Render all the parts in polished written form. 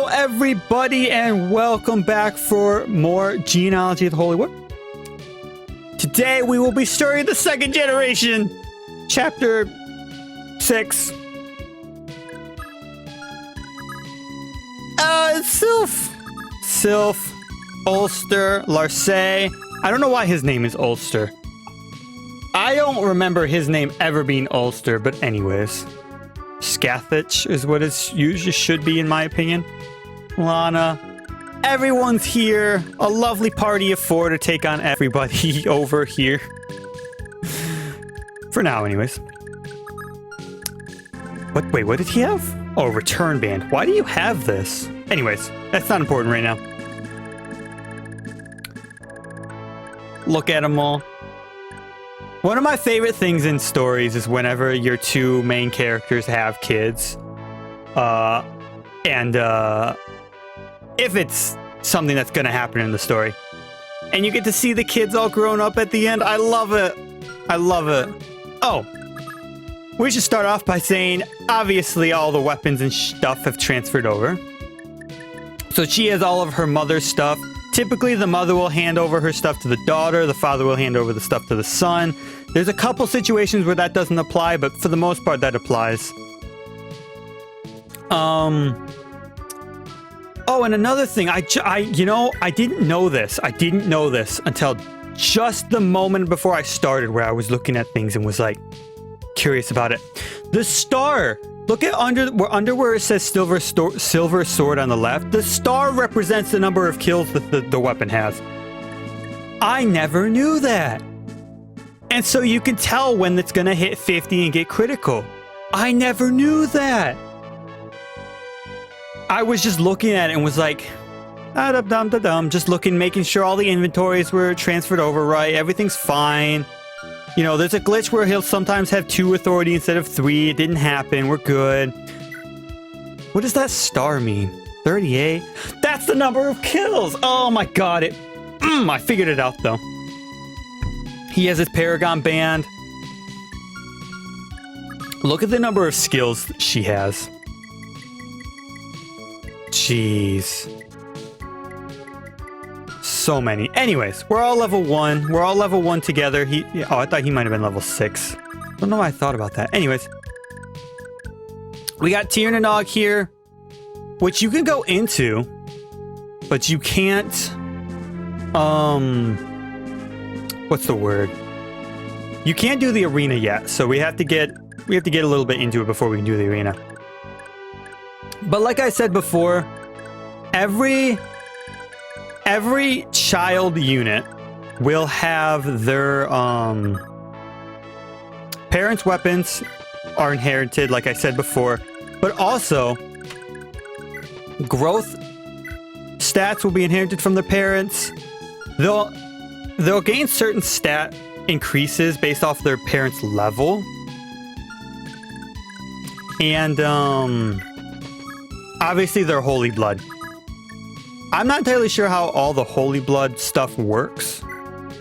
Hello everybody and welcome back for more Genealogy of the Holy War. Today we will be starting the second generation, chapter 6. Sylph, Ulster, Larcey. I don't know why his name is Ulster. I don't remember his name ever being Ulster, but anyways. Scathich is what it usually should be in my opinion. Lana. Everyone's here. A lovely party of 4 to take on everybody over here. For now, anyways. Wait, what did he have? Oh, return band. Why do you have this? Anyways, that's not important right now. Look at them all. One of my favorite things in stories is whenever your two main characters have kids. If it's something that's going to happen in the story. And you get to see the kids all grown up at the end. I love it. I love it. Oh. We should start off by saying, obviously, all the weapons and stuff have transferred over. So she has all of her mother's stuff. Typically, the mother will hand over her stuff to the daughter. The father will hand over the stuff to the son. There's a couple situations where that doesn't apply, but for the most part, that applies. Oh, and another thing, I didn't know this. I didn't know this until just the moment before I started, where I was looking at things and was like curious about it. The star. Look at under where it says silver sword on the left. The star represents the number of kills that the weapon has. I never knew that. And so you can tell when it's going to hit 50 and get critical. I never knew that. I was just looking at it and was like, just looking, making sure all the inventories were transferred over right. Everything's fine. You know, there's a glitch where he'll sometimes have 2 authority instead of 3. It didn't happen. We're good. What does that star mean? 38? That's the number of kills. Oh my god. I figured it out though. He has his Paragon band. Look at the number of skills that she has. Jeez. So many. Anyways, we're all level 1. We're all level 1 together. Oh, I thought he might have been level 6. I don't know why I thought about that. Anyways. We got Tiernanog here, which you can go into, but you can't, what's the word? You can't do the arena yet, so we have to get a little bit into it before we can do the arena. But like I said before, every child unit will have their parents' weapons are inherited, like I said before, but also growth stats will be inherited from their parents. They'll gain certain stat increases based off their parents' level. And obviously their holy blood. I'm not entirely sure how all the holy blood stuff works,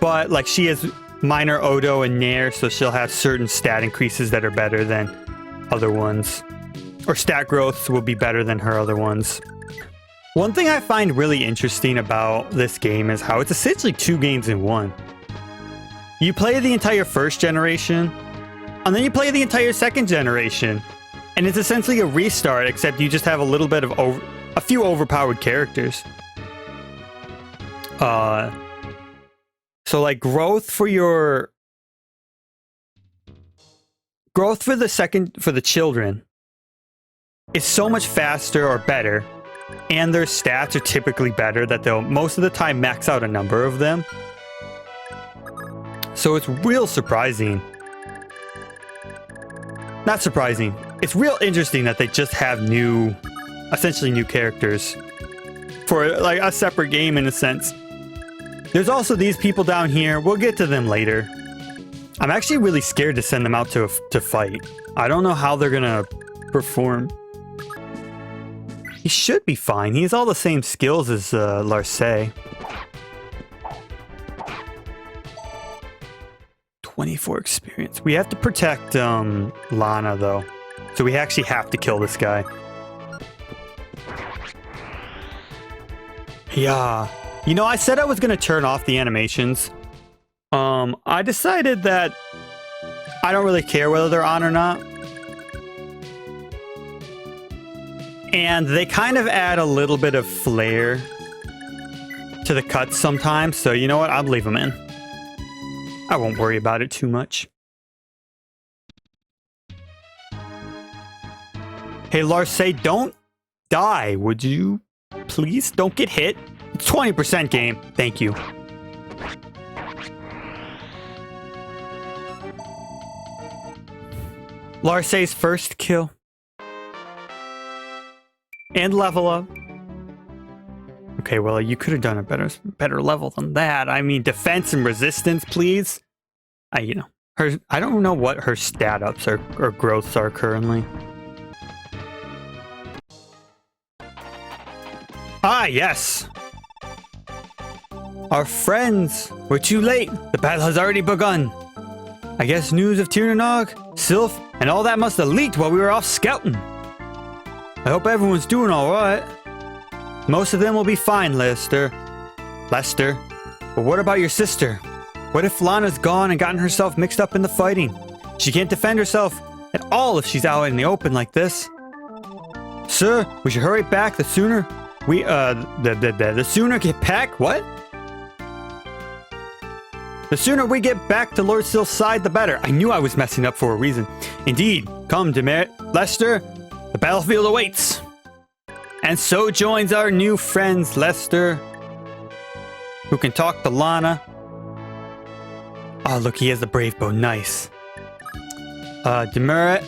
but like she has minor Odo and Nair, so she'll have certain stat increases that are better than other ones, or stat growths will be better than her other ones. One thing I find really interesting about this game is how it's essentially 2 games in 1. You play the entire first generation, and then you play the entire second generation, and it's essentially a restart, except you just have a little bit of a few overpowered characters. So like growth for the children is so much faster or better, and their stats are typically better that they'll most of the time max out a number of them. So it's real surprising. Not surprising. It's real interesting that they just have essentially new characters for like a separate game in a sense. There's also these people down here. We'll get to them later. I'm actually really scared to send them out to fight. I don't know how they're gonna perform. He should be fine. He has all the same skills as Larcey. 24 experience. We have to protect Lana though. So we actually have to kill this guy. Yeah. You know, I said I was going to turn off the animations. I decided that I don't really care whether they're on or not. And they kind of add a little bit of flair to the cuts sometimes. So you know what? I'll leave them in. I won't worry about it too much. Hey, Larse, don't die, would you? Please don't get hit. It's 20% game. Thank you. Larse's first kill. And level up. Okay, well, you could have done a better level than that. I mean, defense and resistance, please. You know, I don't know what her stat ups or growths are currently. Ah, yes. Our friends, we're too late. The battle has already begun. I guess news of Tiernanog, Sylph, and all that must have leaked while we were off scouting. I hope everyone's doing all right. Most of them will be fine, Lester. But what about your sister? What if Lana's gone and gotten herself mixed up in the fighting? She can't defend herself at all if she's out in the open like this. Sir, we should hurry back the sooner the sooner get back? What? The sooner we get back to Lord Sylph's side, the better. I knew I was messing up for a reason. Indeed. Come, Lester. The battlefield awaits. And so joins our new friends, Lester, who can talk to Lana. Oh, look, he has the brave bow. Nice. Demurat.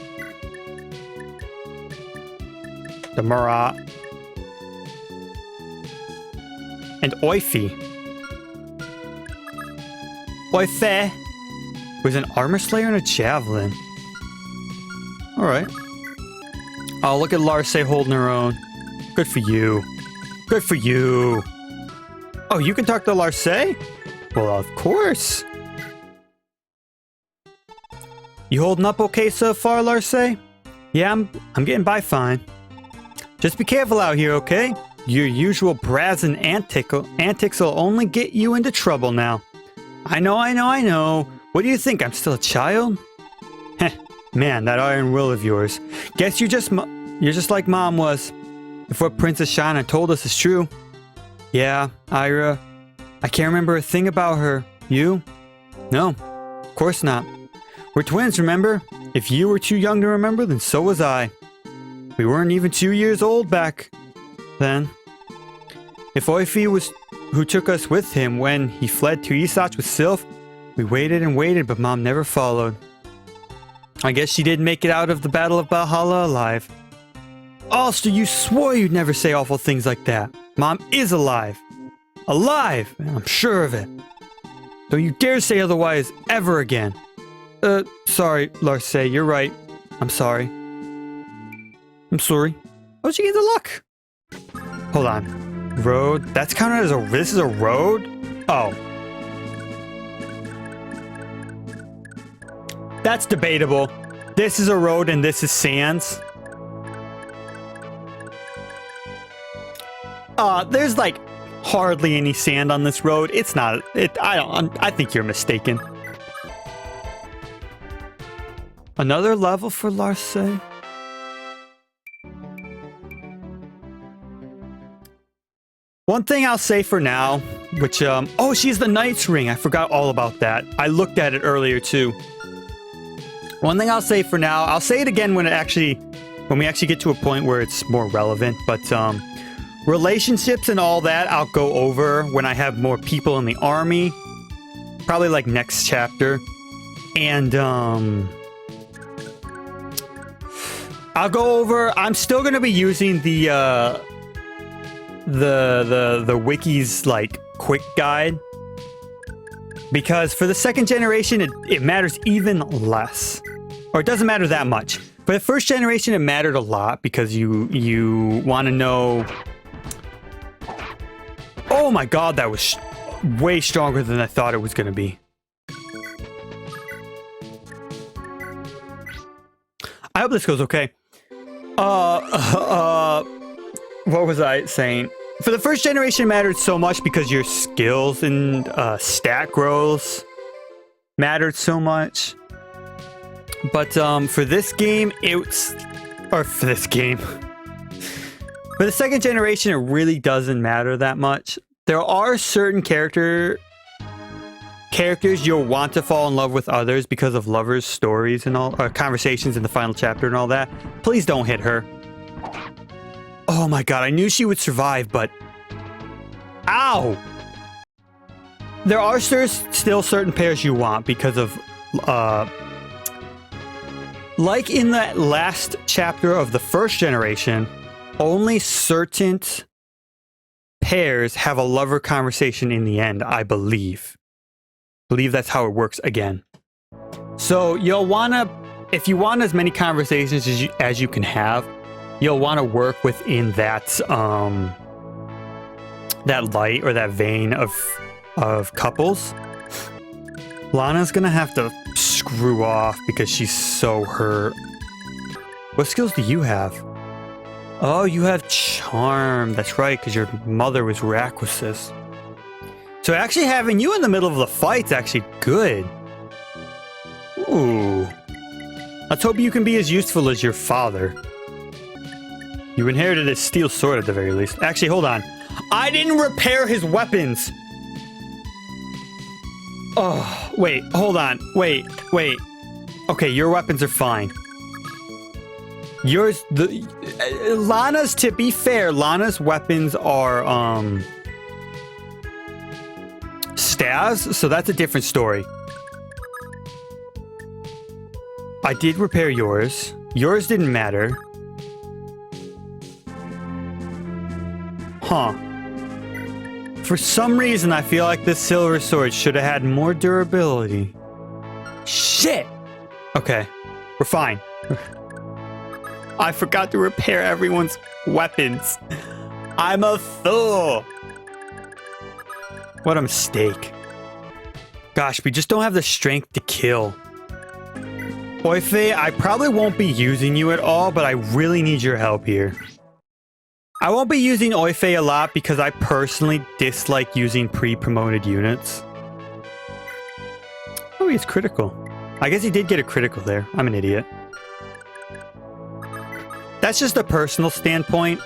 And Oife. Oife was an armor slayer and a javelin. Alright. Oh, look at Larse holding her own. Good for you. Good for you. Oh, you can talk to Larse? Well, of course. You holding up okay so far, Larse? Yeah, I'm getting by fine. Just be careful out here, okay? Your usual brazen antics will only get you into trouble now. I know. What do you think? I'm still a child? Heh, man, that iron will of yours. Guess you're just like Mom was. If what Princess Shana told us is true. Yeah, Ira. I can't remember a thing about her. You? No, of course not. We're twins, remember? If you were too young to remember, then so was I. We weren't even 2 years old back then. If Oife was who took us with him when he fled to Isach with Sylph, we waited and waited, but Mom never followed. I guess she didn't make it out of the Battle of Valhalla alive. Ulster, you swore you'd never say awful things like that. Mom is alive. Alive! I'm sure of it. Don't you dare say otherwise ever again. Sorry, Larse, you're right. I'm sorry. I'm sorry. How'd you get the luck? Hold on. Road? That's counted as this is a road? Oh. That's debatable. This is a road and this is sands. There's like hardly any sand on this road. It's not, I think you're mistaken. Another level for Larse? One thing I'll say for now, which, oh, she's the Knight's Ring. I forgot all about that. I looked at it earlier, too. One thing I'll say for now, I'll say it again when we actually get to a point where it's more relevant, but, relationships and all that, I'll go over when I have more people in the army. Probably, like, next chapter. And, I'll go over, I'm still gonna be using the Wiki's, like, quick guide. Because for the second generation, it matters even less. Or it doesn't matter that much. For the first generation, it mattered a lot because you want to know... Oh my god, that was way stronger than I thought it was going to be. I hope this goes okay. What was I saying? For the first generation, it mattered so much because your skills and stat growth mattered so much. But for this game, for the second generation, it really doesn't matter that much. There are certain characters you'll want to fall in love with others because of lovers' stories and all, conversations in the final chapter and all that. Please don't hit her. Oh my god, I knew she would survive, but... Ow! There are still certain pairs you want because of... like in the last chapter of the first generation, only certain pairs have a lover conversation in the end, I believe. I believe that's how it works again. So you'll want to... If you want as many conversations as you can have, you'll want to work within that that light or that vein of couples. Lana's gonna have to screw off because she's so hurt. What skills do you have? Oh, you have charm. That's right, because your mother was Raquis's. So actually having you in the middle of the fight's actually good. Ooh. Let's hope you can be as useful as your father. You inherited a steel sword at the very least. Actually, hold on. I didn't repair his weapons! Oh, wait, hold on. Wait. Okay, your weapons are fine. Lana's, to be fair, Lana's weapons are, staves, so that's a different story. I did repair yours. Yours didn't matter. Huh. For some reason, I feel like this silver sword should have had more durability. Shit! Okay, we're fine. I forgot to repair everyone's weapons. I'm a fool! What a mistake. Gosh, we just don't have the strength to kill. Oife, I probably won't be using you at all, but I really need your help here. I won't be using Oife a lot because I personally dislike using pre-promoted units. Oh, he's critical. I guess he did get a critical there. I'm an idiot. That's just a personal standpoint,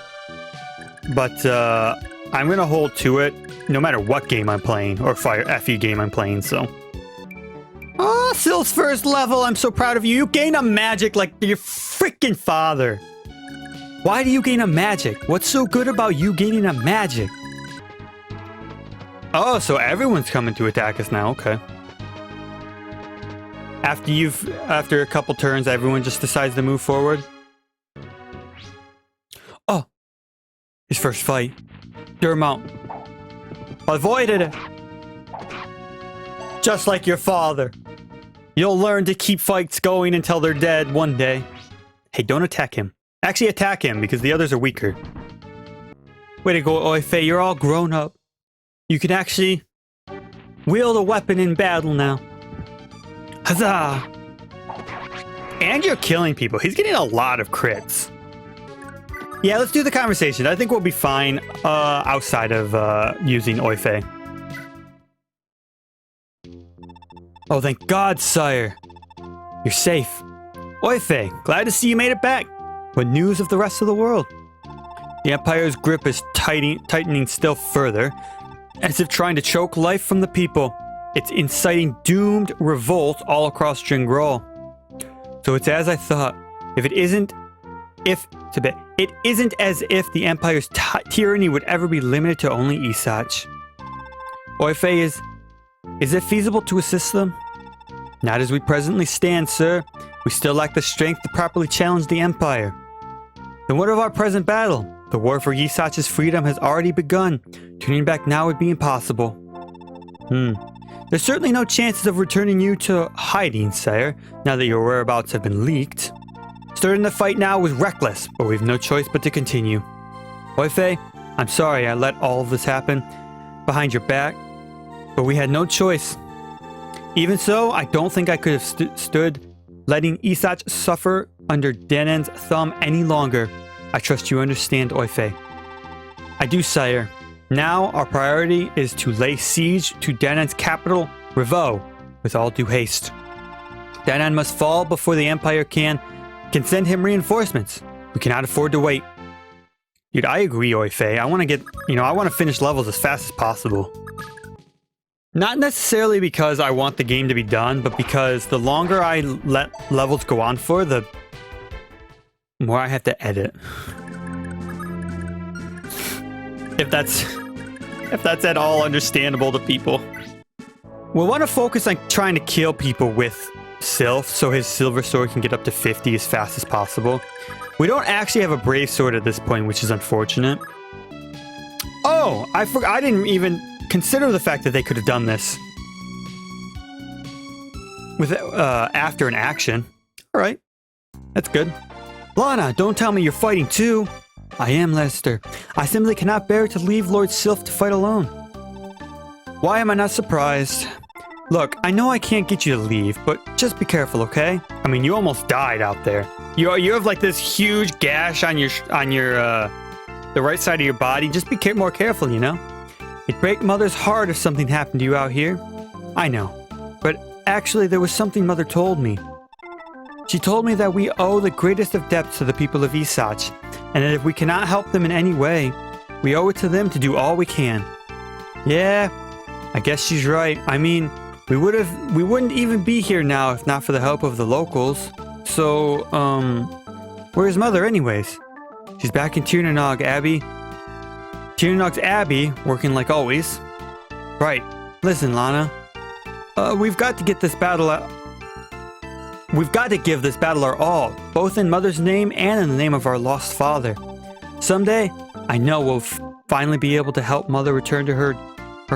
but I'm going to hold to it no matter what game I'm playing or FE game I'm playing, so. Oh, Syl's first level. I'm so proud of you. You gain a magic like your freaking father. Why do you gain a magic? What's so good about you gaining a magic? Oh, so everyone's coming to attack us now. Okay. After a couple turns, everyone just decides to move forward. Oh, his first fight. Dermont avoided it. Just like your father. You'll learn to keep fights going until they're dead one day. Hey, don't attack him. Actually, attack him, because the others are weaker. Way to go, Oife. You're all grown up. You can actually wield a weapon in battle now. Huzzah! And you're killing people. He's getting a lot of crits. Yeah, let's do the conversation. I think we'll be fine outside of using Oife. Oh, thank God, sire. You're safe. Oife, glad to see you made it back. What news of the rest of the world? The Empire's grip is tightening still further, as if trying to choke life from the people. It's inciting doomed revolt all across Jingral. So it's as I thought. It isn't as if the Empire's tyranny would ever be limited to only Isach. Oife, is it feasible to assist them? Not as we presently stand, sir. We still lack the strength to properly challenge the Empire. Then what of our present battle? The war for Isach's freedom has already begun. Turning back now would be impossible. There's certainly no chances of returning you to hiding, sire, now that your whereabouts have been leaked. Starting the fight now was reckless, but we've no choice but to continue. Oife, I'm sorry I let all of this happen behind your back, but we had no choice. Even so, I don't think I could have stood letting Isach suffer under Denen's thumb any longer. I trust you understand, Oife. I do, sire. Now our priority is to lay siege to Danan's capital, Revo, with all due haste. Danan must fall before the Empire can send him reinforcements. We cannot afford to wait. Dude, I agree, Oife. I want to get, I want to finish levels as fast as possible. Not necessarily because I want the game to be done, but because the longer I let levels go on for, the more I have to edit. If that's at all understandable to people. We'll want to focus on trying to kill people with Sylph so his silver sword can get up to 50 as fast as possible. We don't actually have a brave sword at this point, which is unfortunate. Oh, I didn't even consider the fact that they could have done this with after an action. All right, that's good. Lana, don't tell me you're fighting too. I am, Lester. I simply cannot bear to leave Lord Sylph to fight alone. Why am I not surprised? Look, I know I can't get you to leave, but just be careful, okay? I mean, you almost died out there. You have like this huge gash on the right side of your body. Just be more careful, It'd break Mother's heart if something happened to you out here. I know, but actually there was something Mother told me. She told me that we owe the greatest of debts to the people of Isach, and that if we cannot help them in any way, we owe it to them to do all we can. Yeah, I guess she's right. I mean, we wouldn't even be here now if not for the help of the locals. So, where's Mother anyways? She's back in Tirnanog Abbey. Tirnanog's Abbey, working like always. Right. Listen, Lana. We've got to get this battle out. We've got to give this battle our all, both in Mother's name and in the name of our lost father. Someday, I know we'll finally be able to help Mother return to her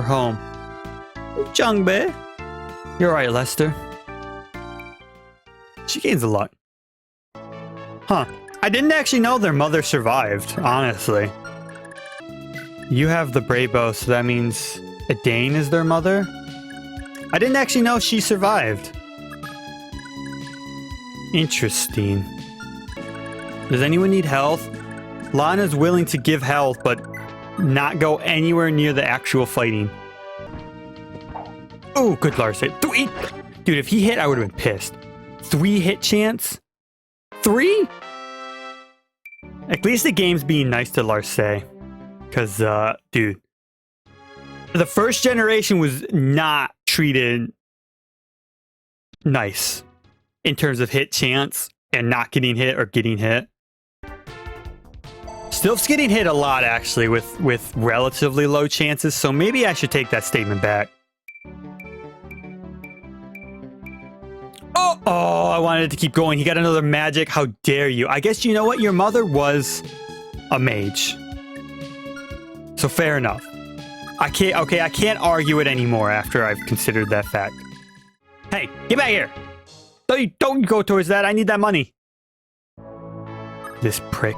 home. Jungbe. You're right, Lester. She gains a lot. Huh. I didn't actually know their mother survived, honestly. You have the Braybo, so that means Edane is their mother? I didn't actually know she survived. Interesting. Does anyone need health? Lana's willing to give health, but not go anywhere near the actual fighting. Oh, good Lars hit. 3! Dude, if he hit, I would have been pissed. 3 hit chance? 3? At least the game's being nice to Larse. Because, dude. The first generation was not treated nice in terms of hit chance and not getting hit or getting hit. Sylph's getting hit a lot, actually, with relatively low chances, so maybe I should take that statement back. Oh, I wanted to keep going. He got another magic. How dare you? I guess you know what? Your mother was a mage. So fair enough. I can't argue it anymore after I've considered that fact. Hey, get back here. Don't go towards that. I need that money. This prick.